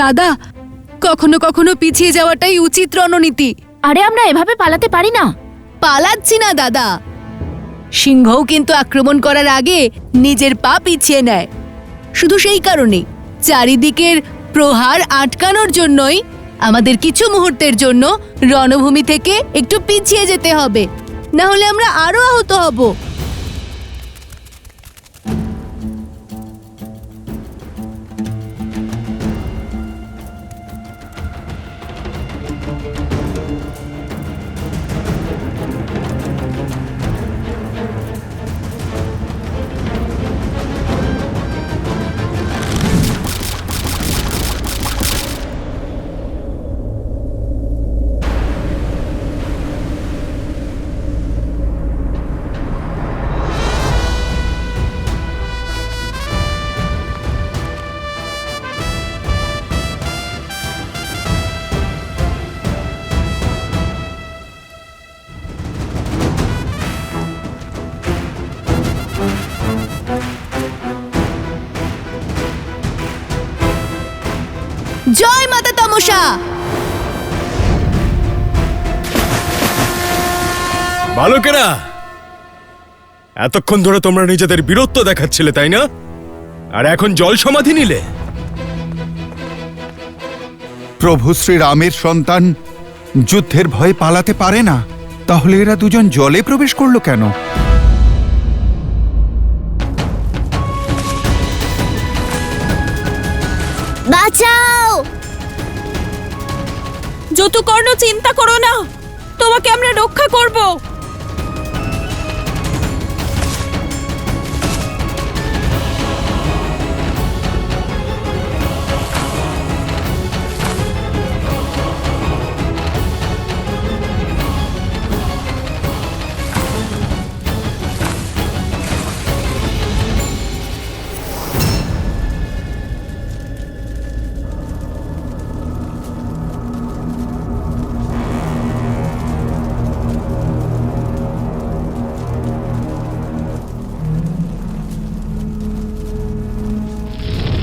দাদা, কখনো কখনো পিছিয়ে যাওয়াটাই উচিত রণনীতি। আরে আমরা এভাবে পালাতে পারি না। পালাচ্ছি না দাদা, সিংহও কিন্তু আক্রমণ করার আগে নিজের পা পিছিয়ে নেয়। শুধু সেই কারণেই চারিদিকের প্রহার আটকানোর জন্যই আমাদের কিছু মুহূর্তের জন্য রণভূমি থেকে একটু পিছিয়ে যেতে হবে, না হলে আমরা আরো আহত হব। জয় মাতা তমসা। বালকেরা, এতক্ষণ ধরে তোমরা নিজেদের বীরত্ব দেখাচ্ছিলে, তাই না? আর এখন জল সমাধি নিলে? প্রভু শ্রীরামের সন্তান যুদ্ধের ভয়ে পালাতে পারে না, তাহলে এরা দুজন জলে প্রবেশ করলো কেন? বাঁচাও! যতুকর্ণ, চিন্তা করো না, তোমাকে আমরা রক্ষা করব।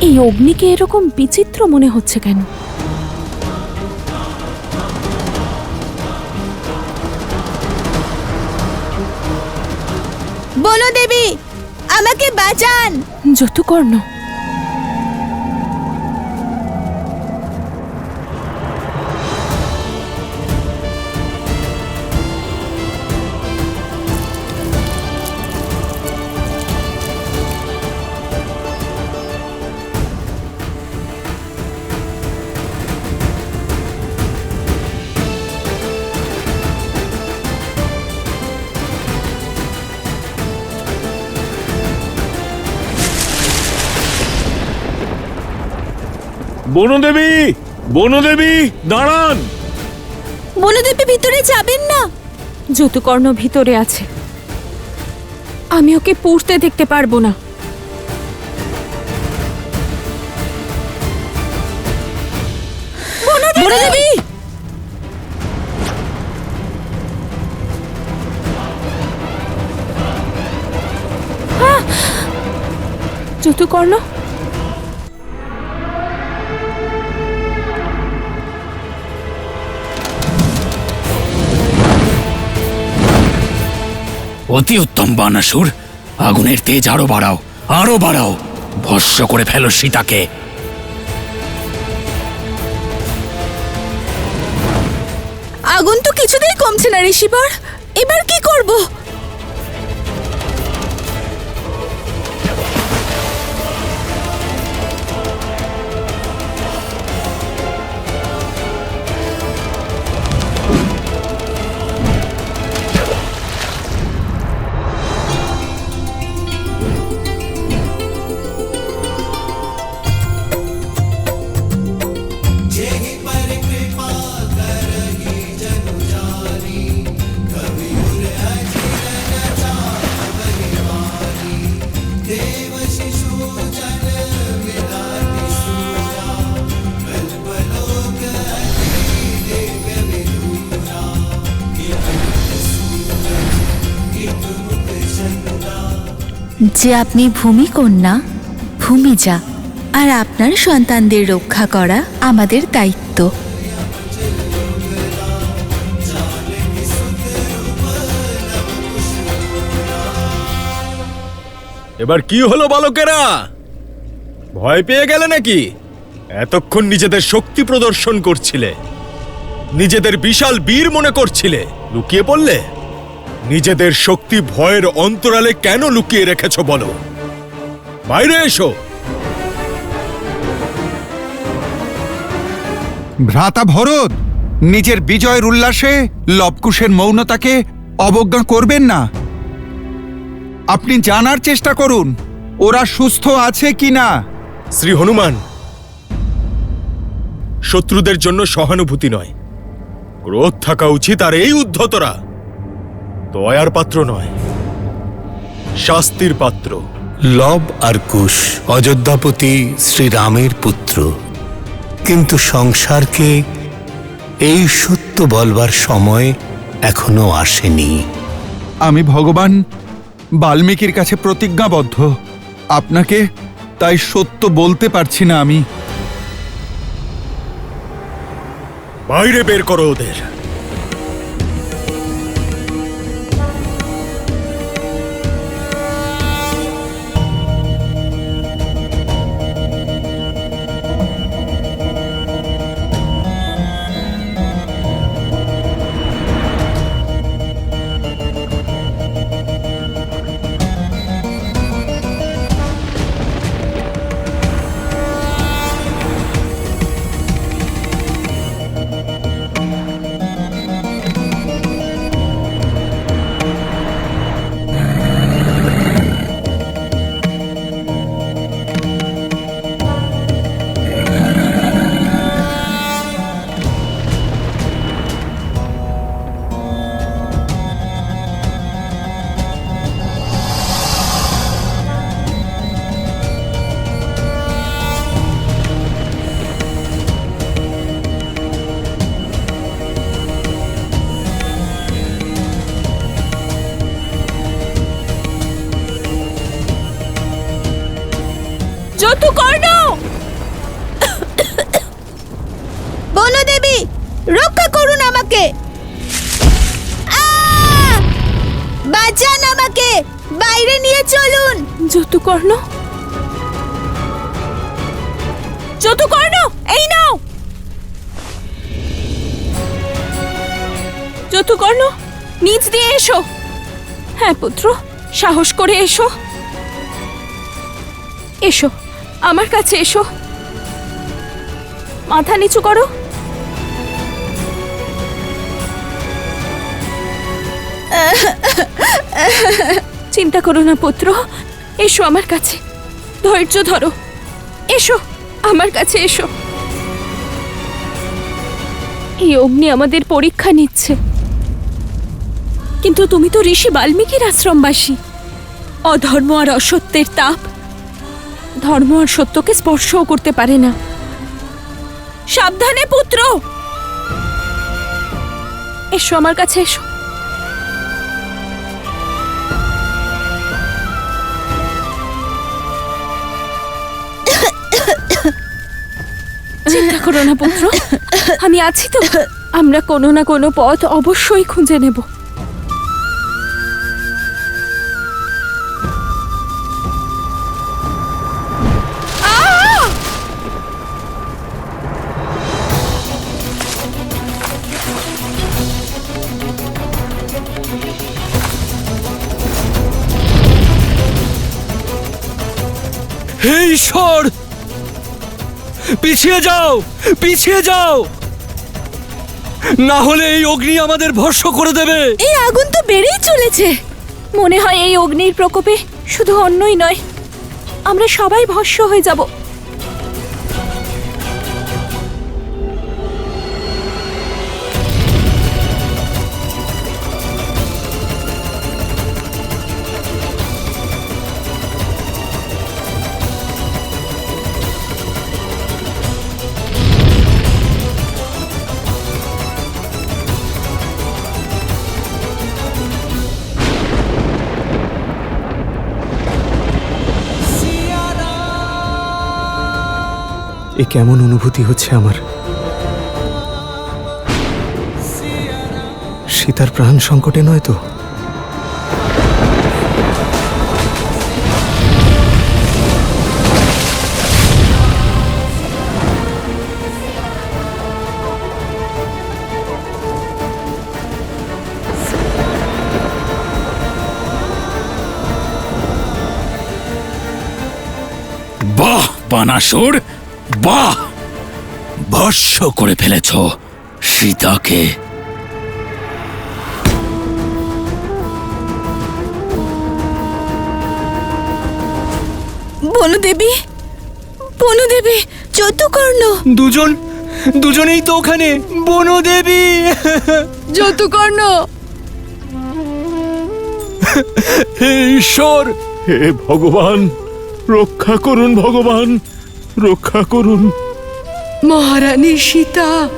এই অগ্নিকে এরকম বিচিত্র মনে হচ্ছে কেন? বলো দেবী, আমাকে বাঁচান। যতুকর্ণ, বনদেবী, বনদেবী, দাঁড়ান! বনদেবী, ভিতরে যাবেন না। যতুকর্ণ ভিতরে আছে, আমি ওকে পুড়তে দেখতে পারবো না। বনদেবী, যতুকর্ণ, অতি উত্তম বানাসুর, আগুনের তেজ আরো বাড়াও, আরো বাড়াও, ভস্ম করে ফেলো সীতাকে। আগুন তো কিছুতেই কমছে না ঋষিবর, এবার কি করব? যে আপনি ভূমিকন্যা, ভূমিজা, আর আপনার সন্তানদের রক্ষা করা আমাদের দায়িত্ব। এবার কি হলো বালকেরা? ভয় পেয়ে গেলে নাকি? এতক্ষণ নিজেদের শক্তি প্রদর্শন করছিলে, নিজেদের বিশাল বীর মনে করছিলে, লুকিয়ে পড়লে? নিজেদের শক্তি ভয়ের অন্তরালে কেন লুকিয়ে রেখেছো বলো? বাইরে এসো। ভ্রাতা ভরত, নিজের বিজয়ের উল্লাসে লবকুশের মৌনতাকে অবজ্ঞা করবেন না। আপনি জানার চেষ্টা করুন ওরা সুস্থ আছে কিনা। শ্রী হনুমান, শত্রুদের জন্য সহানুভূতি নয়, ক্রোধ থাকা উচিত। আর এই উদ্ধতরা দয়ার পাত্র নয়, শাস্তির পাত্র। লব আর কুশ অযোধ্যাপতি শ্রীরামের পুত্র, কিন্তু সংসারকে এই সত্য বলবার সময় এখনো আসেনি। আমি ভগবান বাল্মীকির কাছে প্রতিজ্ঞাবদ্ধ, আপনাকে তাই সত্য বলতে পারছি না। আমি বাইরে বের করো ওদের। যতুকর্ণ! বলো দেবী, রক্ষা করুন আমাকে। বাঁচান আমাকে, বাইরে নিয়ে চলুন। যতুকর্ণ! যতুকর্ণ, এই নাও। যতুকর্ণ, নিচ দিয়ে এসো। হ্যাঁ পুত্র, সাহস করে এসো। এসো, আমার কাছে এসো। মাথা নিচু করো। চিন্তা করো না পুত্র, এসো আমার কাছে। ধৈর্য ধরো, এসো আমার কাছে এসো। এই অগ্নি আমাদের পরীক্ষা নিচ্ছে, কিন্তু তুমি তো ঋষি বাল্মীকির আশ্রমবাসী। অধর্ম আর অসত্যের তাপ ধর্ম আর সত্যকে স্পর্শও করতে পারে না। সাবধানে পুত্র, এসো আমার কাছে এসো। চিন্তা করো না পুত্র, আমি আছি তো। আমরা কোনো না কোনো পথ অবশ্যই খুঁজে নেব। হে ঈশ্বর, পিছিয়ে যাও, পিছিয়ে যাও, না হলে এই অগ্নি আমাদের ভস্ম করে দেবে। এই আগুন তো বেড়েই চলেছে। মনে হয় এই অগ্নির প্রকোপে শুধু অন্যই নয়, আমরা সবাই ভস্ম হয়ে যাব। এ কেমন অনুভূতি হচ্ছে আমার। সীতার প্রাণ সংকটে নয় তো? বাহ বানাসুর, বাহ! ভস্য করে ফেলেছ সীতাকে। বনদেবী, বনদেবী, যতুকর্ণ। দুজনেই তো ওখানে। বনদেবী! যতুকর্ণ! হে ঈশ্বর, হে ভগবান, রক্ষা করুন ভগবান, রক্ষা করুন। মহারানী সীতা!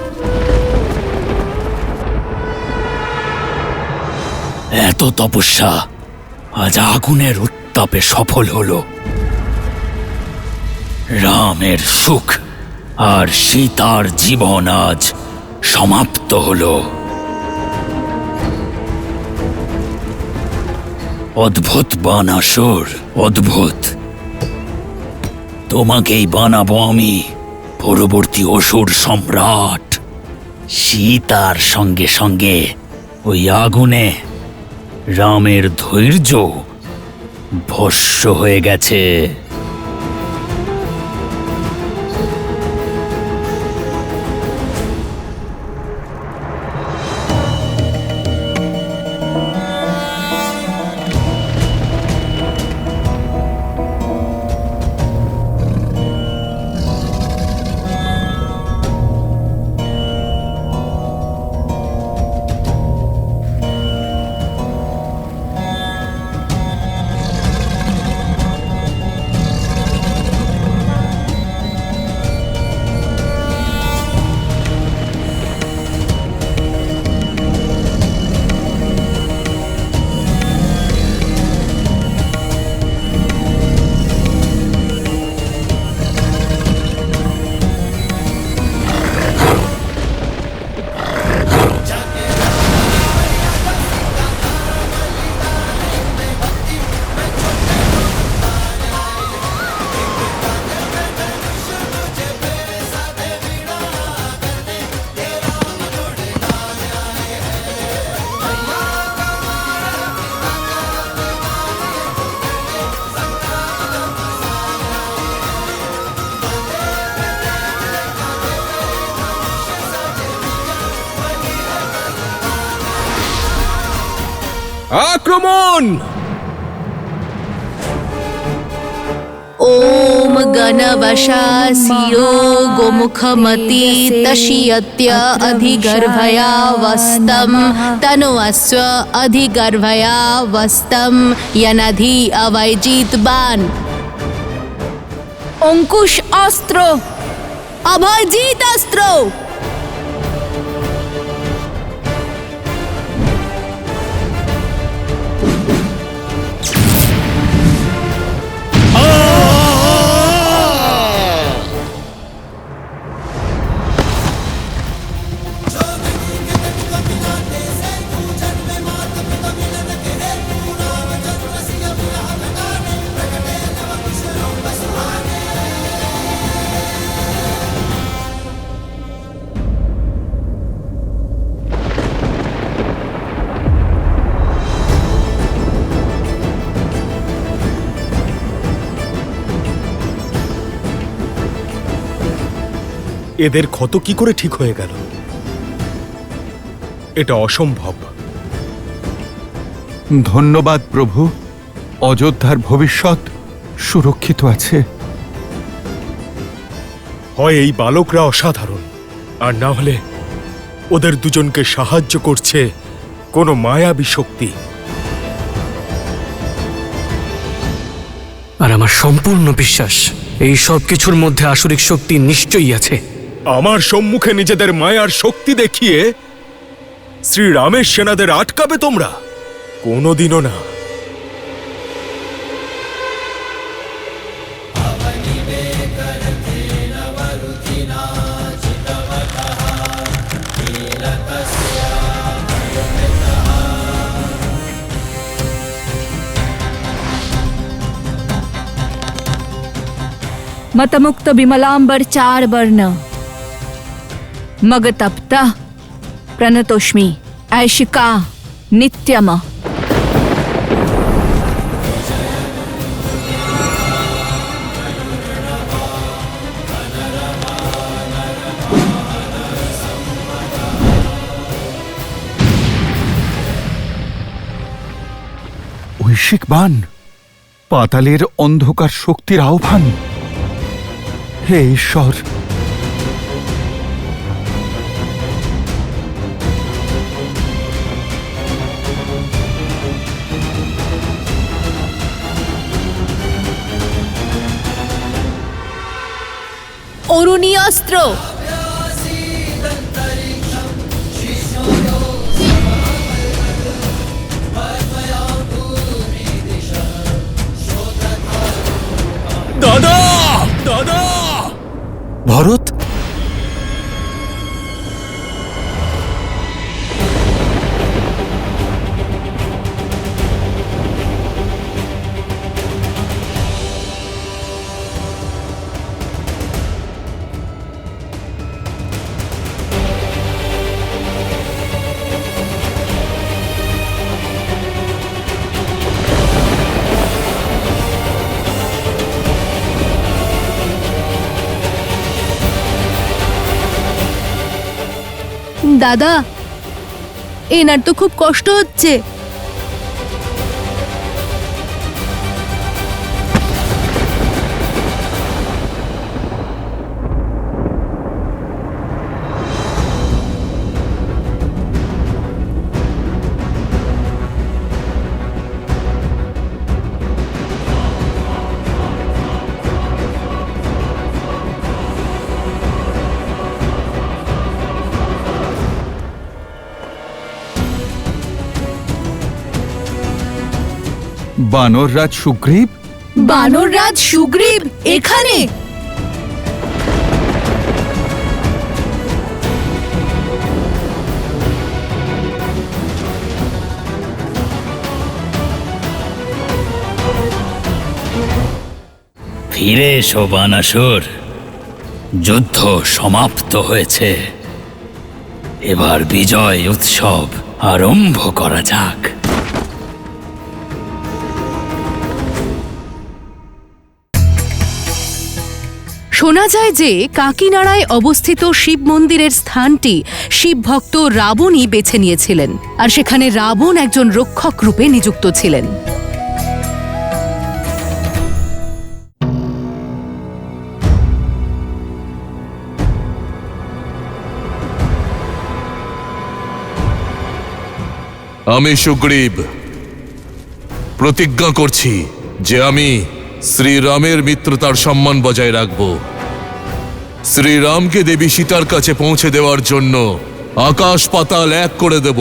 এত তপস্যা আজ আগুনের উত্তাপে সফল হলো। রামের সুখ আর সীতার জীবন আজ সমাপ্ত হলো। অদ্ভুত বানাসুর, অদ্ভুত। তোমাকেই বানাবো আমি পরবর্তী অসুর সম্রাট। সীতার সঙ্গে সঙ্গে ওই আগুনে রামের ধৈর্য ভস্য হয়ে গেছে। আক্রমণ! ওম গণবশাসিও গোমুখমতি তশিয়ত্য অধিগর্ভয়া বস্তম তনুস্ব অধিগর্ভয়া বস্তম यनधि अवैजित बाण। অঙ্কুশ অস্ত্র, অভয়জিৎ অস্ত্র। এদের ক্ষত কি করে ঠিক হয়ে গেল? এটা অসম্ভব। ধন্যবাদ প্রভু, অযোধ্যার ভবিষ্যৎ সুরক্ষিত আছে। হয় এই বালকরা অসাধারণ, আর না হলে ওদের দুজনকে সাহায্য করছে কোনো মায়াবী শক্তি। আর আমার সম্পূর্ণ বিশ্বাস এই সব কিছুর মধ্যে আসরিক শক্তি নিশ্চয়ই আছে। আমার সম্মুখে নিজেদের মায়ার শক্তি দেখিয়ে শ্রীরামের সেনাদের আটকাবে তোমরা? কোনোদিনও না। मतमुक्त विमलांबर चार वर्ण मग तप्ता प्रणतोष्मी ऐशिका नित्यम। ঐশিক বাণ, পাতালের অন্ধকার শক্তির আহ্বান। হে ঈশ্বর, অরুণী অস্ত্র। দাদা, দাদা! ভরত, দাদা, এনার তো খুব কষ্ট হচ্ছে। বানররাজ সুগ্রীব? বানররাজ সুগ্রীব এখানে? ফিরে এসো বানাসুর, যুদ্ধ সমাপ্ত হয়েছে। এবার বিজয় উৎসব আরম্ভ করা যাক। শোনা যায় যে কাকিনাড়ায় অবস্থিত শিব মন্দিরের স্থানটি শিব ভক্ত রাবণই বেছে নিয়েছিলেন, আর সেখানে রাবণ একজন রক্ষক রূপে নিযুক্ত ছিলেন। আমি সুগ্রীব প্রতিজ্ঞা করছি যে আমি শ্রীরামের মিত্রতার সম্মান বজায় রাখব। শ্রীরামকে দেবী সীতার কাছে পৌঁছে দেওয়ার জন্য আকাশ পাতাল এক করে দেব।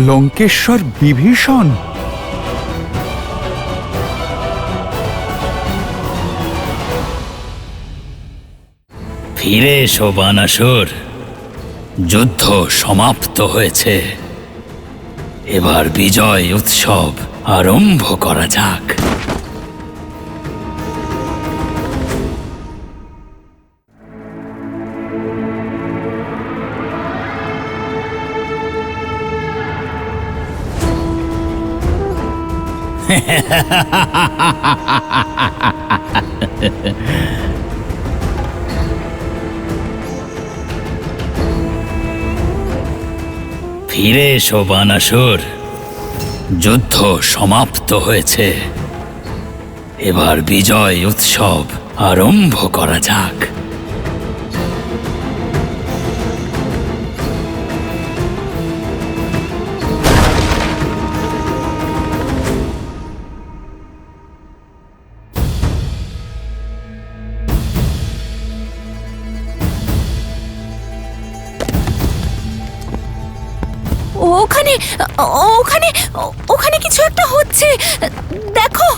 লঙ্কেশ্বর বিভীষণ? ফিরে এসো বানাসুর, যুদ্ধ সমাপ্ত হয়েছে। এবার বিজয় উৎসব আরম্ভ করা যাক। ফিরে এসো বানাসুর, যুদ্ধ সমাপ্ত হয়েছে। এবার বিজয় উৎসব আরম্ভ করা যাক। ওখানে ওখানে ওখানে কিছু একটা হচ্ছে, দেখো।